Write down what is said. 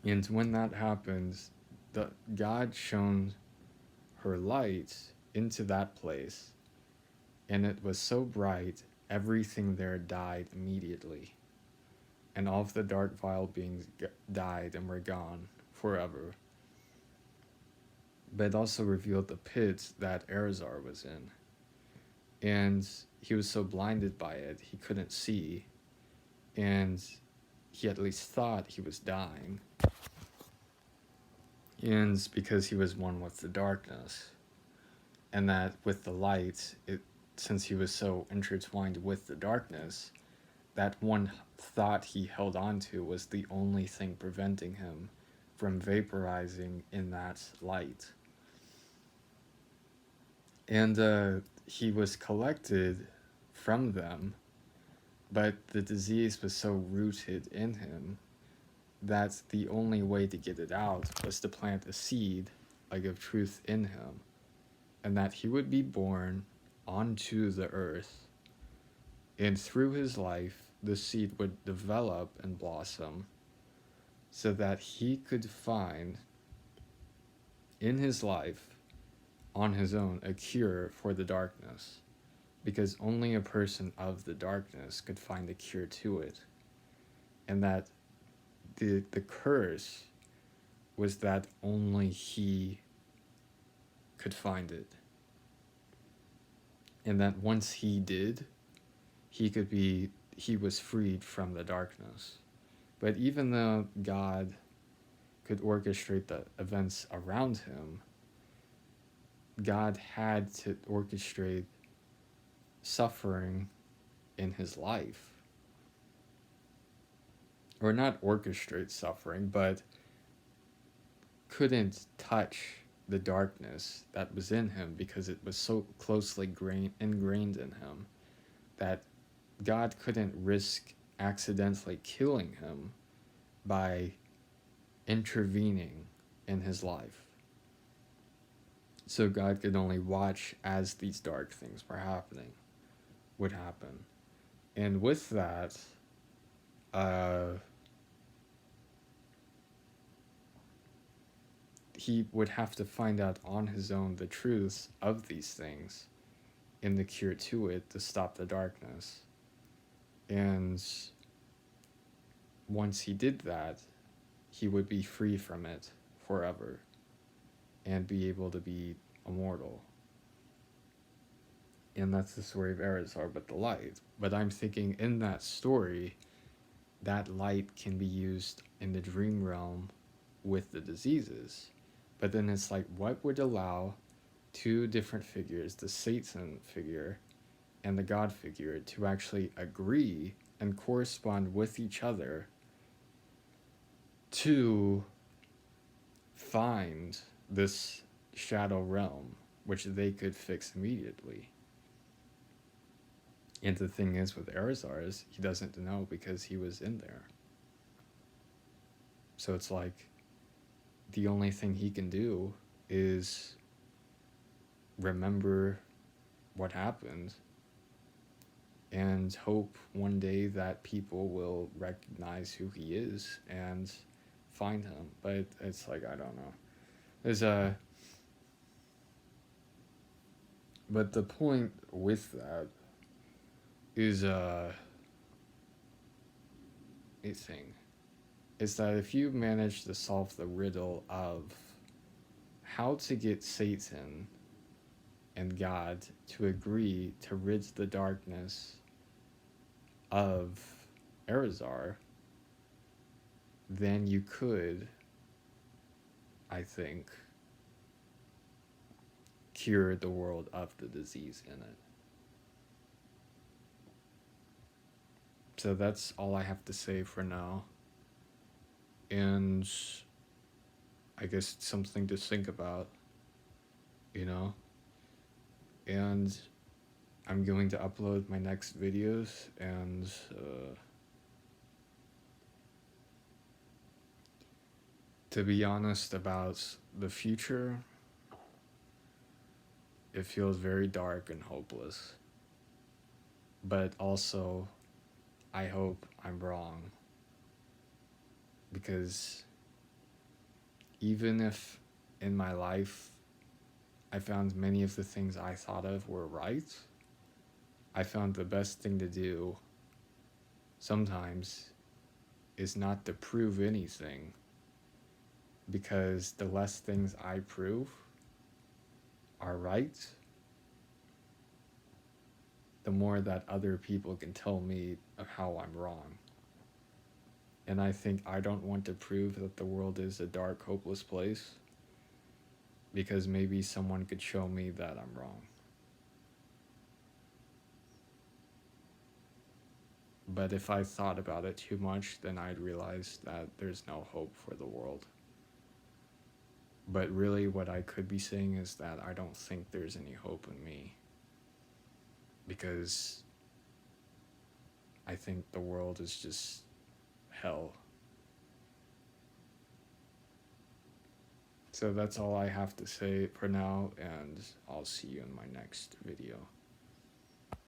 And when that happens, God shone her light into that place, and it was so bright, everything there died immediately. And all of the dark vile beings died and were gone forever. But it also revealed the pit that Erazar was in. And he was so blinded by it, he couldn't see. And he at least thought he was dying. And because he was one with the darkness. And that with the light, since he was so intertwined with the darkness, that one thought he held on to was the only thing preventing him from vaporizing in that light. And he was collected from them, but the disease was so rooted in him that the only way to get it out was to plant a seed, like of truth, in him, and that he would be born onto the earth, and through his life, the seed would develop and blossom so that he could find in his life, on his own, a cure for the darkness, because only a person of the darkness could find a cure to it, and that the curse was that only he could find it, and that once he did, he was freed from the darkness. But even though God could orchestrate the events around him, God had to orchestrate suffering in his life. Or not orchestrate suffering, but couldn't touch the darkness that was in him because it was so closely ingrained in him that God couldn't risk accidentally killing him by intervening in his life. So God could only watch as these dark things would happen. And with that, uh, he would have to find out on his own the truths of these things and the cure to it to stop the darkness. And once he did that, he would be free from it forever and be able to be immortal. And that's the story of Erazar, but the light. But I'm thinking in that story, that light can be used in the dream realm with the diseases. But then it's like, what would allow two different figures, the Satan figure and the God figure, to actually agree and correspond with each other to find this shadow realm, which they could fix immediately? And the thing is with Erazar is he doesn't know because he was in there. So it's like the only thing he can do is remember what happened and hope one day that people will recognize who he is and find him. But it's like, I don't know. There's a But the point with that is a thing is that if you manage to solve the riddle of how to get Satan and God to agree to rid the darkness of Erazar, then you could, I think, cure the world of the disease in it. So that's all I have to say for now. And I guess it's something to think about, you know? And I'm going to upload my next videos, and to be honest about the future, it feels very dark and hopeless. But also, I hope I'm wrong, because even if in my life I found many of the things I thought of were right, I found the best thing to do sometimes is not to prove anything, because the less things I prove are right, the more that other people can tell me of how I'm wrong. And I think I don't want to prove that the world is a dark, hopeless place, because maybe someone could show me that I'm wrong. But if I thought about it too much, then I'd realize that there's no hope for the world. But really, what I could be saying is that I don't think there's any hope in me, because I think the world is just hell. So that's all I have to say for now, and I'll see you in my next video.